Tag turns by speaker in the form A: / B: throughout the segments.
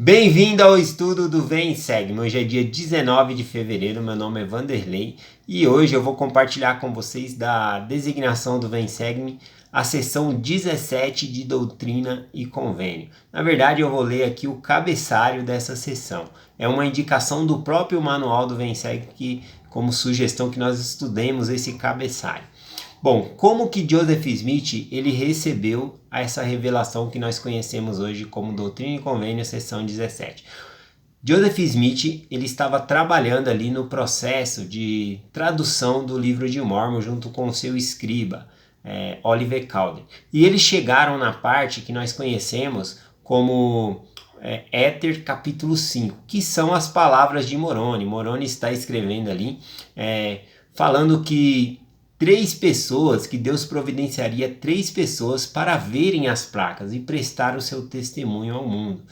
A: Bem-vindo ao estudo do Vem e Segue-me. Hoje é dia 19 de fevereiro, meu nome é Vanderlei e hoje eu vou compartilhar com vocês da designação do Vem e Segue-me, a seção 17 de Doutrina e Convênio. Na verdade, eu vou ler aqui o cabeçalho dessa seção. É uma indicação do próprio manual do Vem e Segue, como sugestão que nós estudemos esse cabeçalho. Bom, como que Joseph Smith ele recebeu essa revelação que nós conhecemos hoje como Doutrina e Convênio, seção 17? Joseph Smith ele estava trabalhando ali no processo de tradução do livro de Mórmon junto com o seu escriba, Oliver Cowdery. E eles chegaram na parte que nós conhecemos como Éter capítulo 5, que são as palavras de Moroni. Moroni está escrevendo ali, falando que que Deus providenciaria 3 pessoas para verem as placas e prestar o seu testemunho ao mundo.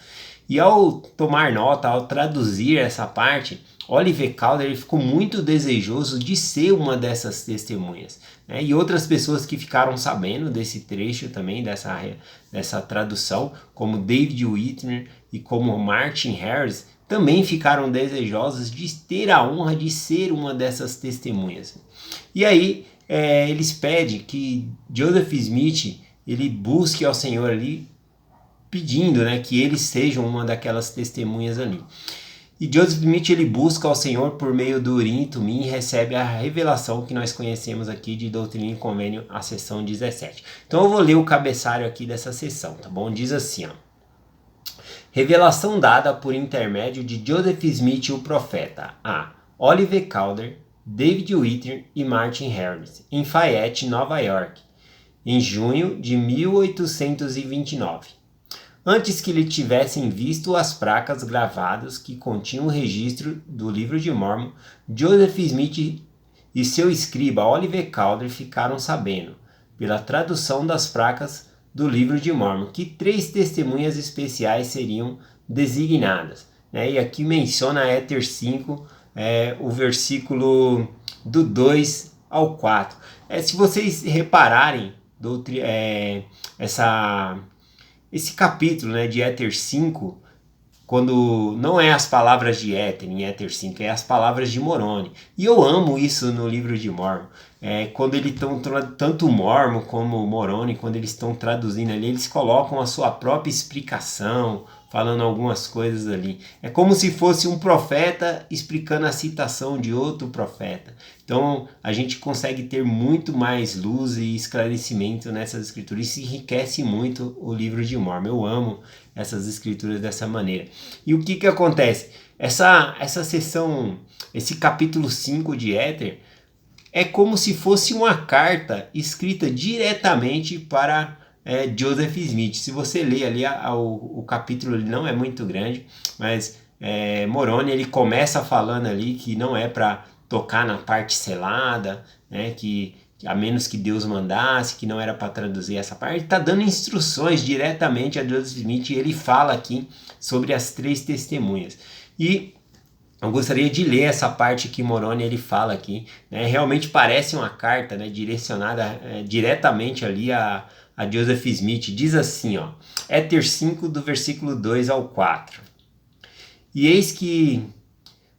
A: E ao tomar nota, ao traduzir essa parte, Oliver Cowdery ficou muito desejoso de ser uma dessas testemunhas. Né? E outras pessoas que ficaram sabendo desse trecho também, dessa tradução, como David Whitmer e como Martin Harris, também ficaram desejosos de ter a honra de ser uma dessas testemunhas. E aí eles pedem que Joseph Smith ele busque ao Senhor ali, pedindo, né, que eles sejam uma daquelas testemunhas ali. E Joseph Smith ele busca ao Senhor por meio do Urim e Tumim e recebe a revelação que nós conhecemos aqui de Doutrina e Convênio, a seção 17. Então eu vou ler o cabeçalho aqui dessa seção, tá bom? Diz assim, ó. Revelação dada por intermédio de Joseph Smith, o profeta, a Oliver Cowdery, David Whitmer e Martin Harris, em Fayette, Nova York, em junho de 1829. Antes que lhe tivessem visto as placas gravadas que continham o registro do livro de Mórmon, Joseph Smith e seu escriba Oliver Cowdery ficaram sabendo, pela tradução das placas do livro de Mórmon, que 3 testemunhas especiais seriam designadas. E aqui menciona Éter 5, o versículo do 2 ao 4. Se vocês repararem, esse capítulo, né, de Éter 5, quando não é as palavras de Éter em Éter 5, é as palavras de Moroni. E eu amo isso no livro de Mórmon. Quando eles estão, tanto Mórmon como Moroni, quando eles estão traduzindo ali, eles colocam a sua própria explicação, falando algumas coisas ali. É como se fosse um profeta explicando a citação de outro profeta. Então a gente consegue ter muito mais luz e esclarecimento nessas escrituras. Isso enriquece muito o livro de Mórmon. Eu amo essas escrituras dessa maneira. E o que acontece? Essa seção, esse capítulo 5 de Éter, é como se fosse uma carta escrita diretamente para Joseph Smith. Se você ler ali o capítulo, ele não é muito grande, mas Moroni ele começa falando ali que não é para tocar na parte selada, né, que a menos que Deus mandasse, que não era para traduzir essa parte. Ele está dando instruções diretamente a Joseph Smith e ele fala aqui sobre as 3 testemunhas. E eu gostaria de ler essa parte que Moroni ele fala aqui, né? Realmente parece uma carta, né, direcionada diretamente ali a Joseph Smith. Diz assim, ó, Éter 5 do versículo 2 ao 4. E eis que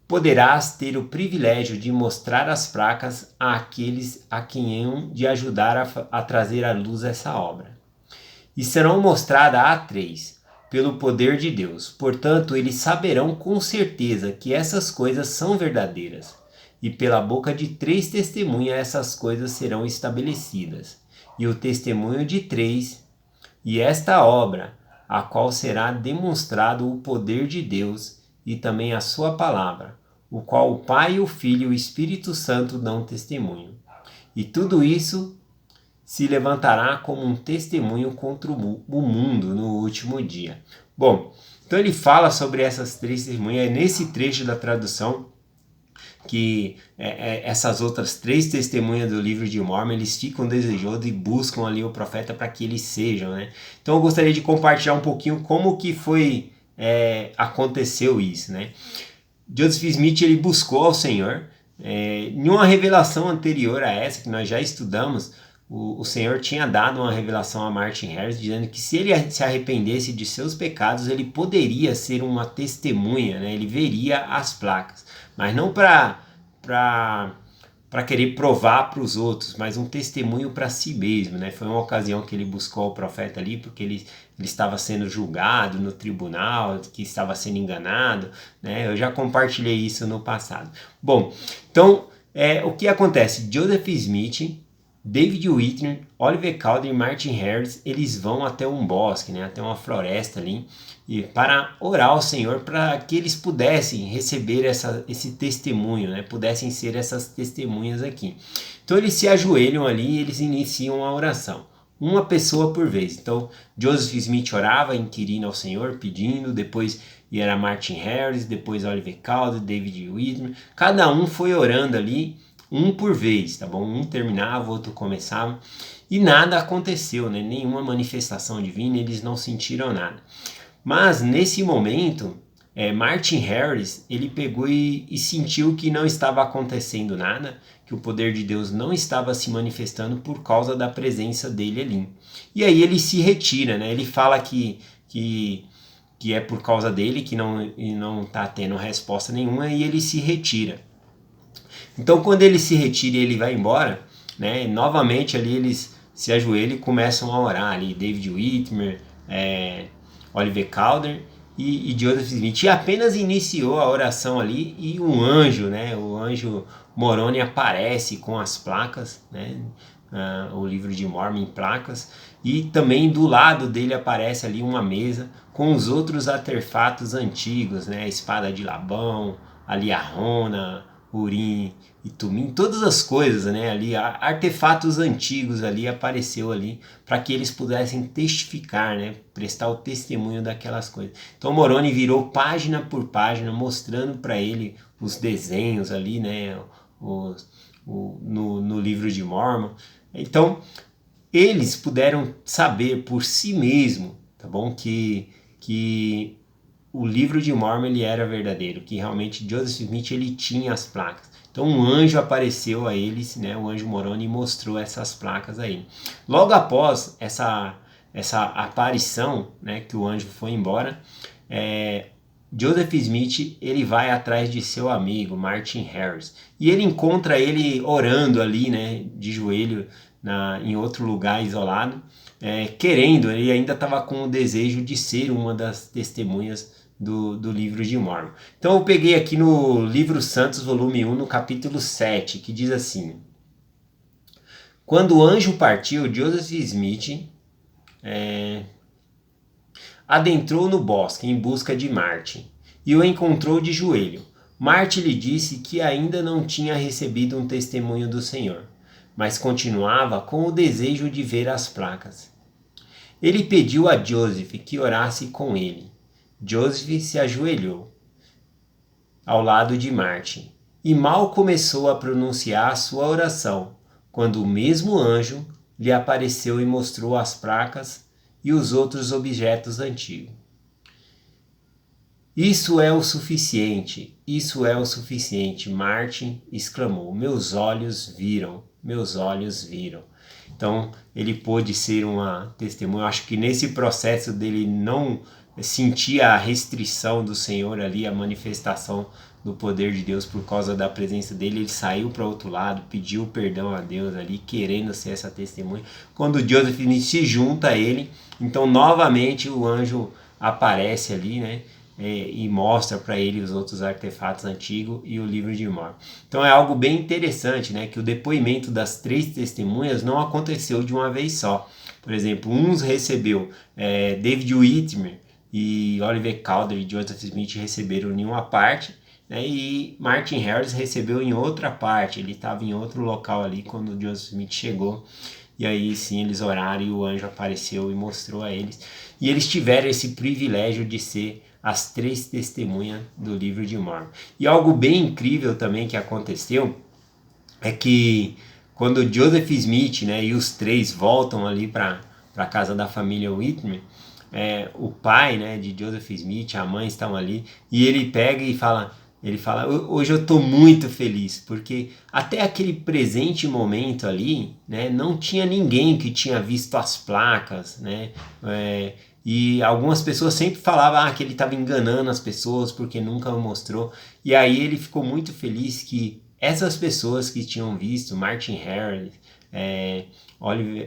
A: poderás ter o privilégio de mostrar as placas àqueles a quem hão de ajudar a trazer à luz essa obra. E serão mostradas a 3, pelo poder de Deus. Portanto, eles saberão com certeza que essas coisas são verdadeiras. E pela boca de 3 testemunhas essas coisas serão estabelecidas. E o testemunho de 3, e esta obra, a qual será demonstrado o poder de Deus e também a sua palavra, o qual o Pai, o Filho e o Espírito Santo dão testemunho. E tudo isso se levantará como um testemunho contra o mundo no último dia. Bom, então ele fala sobre essas 3 testemunhas, nesse trecho da tradução, que essas outras 3 testemunhas do livro de Mórmon, eles ficam desejosos e buscam ali o profeta para que eles sejam, né? Então eu gostaria de compartilhar um pouquinho como que aconteceu isso, né? Joseph Smith ele buscou ao Senhor, em uma revelação anterior a essa, que nós já estudamos, o Senhor tinha dado uma revelação a Martin Harris, dizendo que se ele se arrependesse de seus pecados, ele poderia ser uma testemunha, né? Ele veria as placas, mas não para querer provar para os outros, mas um testemunho para si mesmo, né? Foi uma ocasião que ele buscou o profeta ali, porque ele estava sendo julgado no tribunal, que estava sendo enganado, né? Eu já compartilhei isso no passado. Bom, então, o que acontece? Joseph Smith, David Whitmer, Oliver Cowdery e Martin Harris, eles vão até um bosque, né? Até uma floresta ali, e para orar ao Senhor para que eles pudessem receber esse testemunho, né? Pudessem ser essas testemunhas aqui. Então eles se ajoelham ali e eles iniciam a oração, uma pessoa por vez. Então Joseph Smith orava, inquirindo ao Senhor, pedindo, depois era Martin Harris, depois Oliver Cowdery, David Whitmer, cada um foi orando ali, um por vez, tá bom? Um terminava, o outro começava, e nada aconteceu, né? Nenhuma manifestação divina, eles não sentiram nada. Mas nesse momento, Martin Harris, ele pegou e sentiu que não estava acontecendo nada, que o poder de Deus não estava se manifestando por causa da presença dele ali. E aí ele se retira, né? Ele fala que é por causa dele, que não está tendo resposta nenhuma, e ele se retira. Então quando ele se retira e ele vai embora, né? Novamente ali eles se ajoelham e começam a orar ali, David Whitmer, Oliver Cowdery e Joseph Smith, e apenas iniciou a oração ali e um anjo, né, o anjo Moroni aparece com as placas, né, o livro de Mormon em placas, e também do lado dele aparece ali uma mesa com os outros artefatos antigos, né, a espada de Labão, ali a Rona, Urim e Tumim, todas as coisas, né, ali, artefatos antigos ali apareceu ali para que eles pudessem testificar, né, prestar o testemunho daquelas coisas. Então Moroni virou página por página mostrando para ele os desenhos ali, né, no livro de Mormon. Então eles puderam saber por si mesmo, tá bom, que o livro de Mormon ele era verdadeiro, que realmente Joseph Smith ele tinha as placas. Então um anjo apareceu a eles, né, o anjo Moroni, e mostrou essas placas aí. Logo após essa aparição, né, que o anjo foi embora, Joseph Smith ele vai atrás de seu amigo Martin Harris e ele encontra ele orando ali, né, de joelho em outro lugar isolado, querendo, ele ainda estava com o desejo de ser uma das testemunhas do livro de Mormon. Então eu peguei aqui no livro Santos, volume 1, no capítulo 7, que diz assim: quando o anjo partiu, Joseph Smith adentrou no bosque em busca de Martin e o encontrou de joelho. Martin lhe disse que ainda não tinha recebido um testemunho do Senhor, mas continuava com o desejo de ver as placas. Ele pediu a Joseph que orasse com ele. Joseph se ajoelhou ao lado de Martin e mal começou a pronunciar a sua oração, quando o mesmo anjo lhe apareceu e mostrou as placas e os outros objetos antigos. Isso é o suficiente, isso é o suficiente, Martin exclamou. Meus olhos viram, meus olhos viram. Então ele pôde ser uma testemunha. Eu acho que nesse processo dele não sentir a restrição do Senhor ali, a manifestação do poder de Deus por causa da presença dele, ele saiu para outro lado, pediu perdão a Deus ali, querendo ser essa testemunha. Quando Joseph se junta a ele, então novamente o anjo aparece ali, né? E mostra para ele os outros artefatos antigos e o livro de Mormon. Então é algo bem interessante, né, que o depoimento das 3 testemunhas não aconteceu de uma vez só. Por exemplo, uns recebeu, David Whitmer e Oliver Cowdery e Joseph Smith receberam em uma parte, né, e Martin Harris recebeu em outra parte. Ele estava em outro local ali quando Joseph Smith chegou. E aí sim eles oraram e o anjo apareceu e mostrou a eles. E eles tiveram esse privilégio de ser as 3 testemunhas do livro de Mormon. E algo bem incrível também que aconteceu é que quando Joseph Smith, né, e os 3 voltam ali para a casa da família Whitmer, o pai, né, de Joseph Smith, a mãe estão ali, e ele pega e fala: Ele fala, hoje eu estou muito feliz, porque até aquele presente momento ali, né, não tinha ninguém que tinha visto as placas, né, e algumas pessoas sempre falavam que ele estava enganando as pessoas porque nunca mostrou, e aí ele ficou muito feliz que essas pessoas que tinham visto, Martin Harris,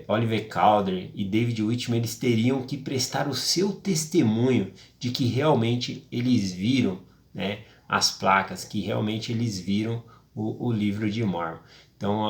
A: Oliver Cowdery e David Whitman, eles teriam que prestar o seu testemunho de que realmente eles viram, né, as placas, que realmente eles viram o livro de Mormon. Então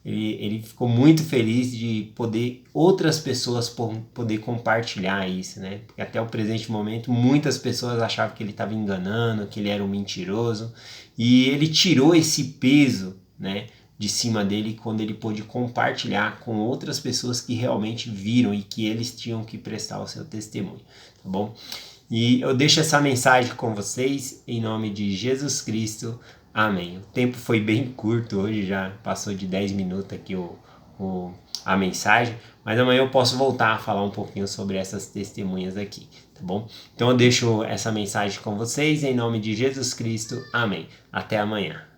A: ele ficou muito feliz de poder outras pessoas poder compartilhar isso, né? Porque até o presente momento muitas pessoas achavam que ele estava enganando, que ele era um mentiroso, e ele tirou esse peso, né, de cima dele quando ele pôde compartilhar com outras pessoas que realmente viram e que eles tinham que prestar o seu testemunho, tá bom? E eu deixo essa mensagem com vocês em nome de Jesus Cristo. Amém. O tempo foi bem curto hoje, já passou de 10 minutos aqui a mensagem, mas amanhã eu posso voltar a falar um pouquinho sobre essas testemunhas aqui, tá bom? Então eu deixo essa mensagem com vocês em nome de Jesus Cristo. Amém. Até amanhã.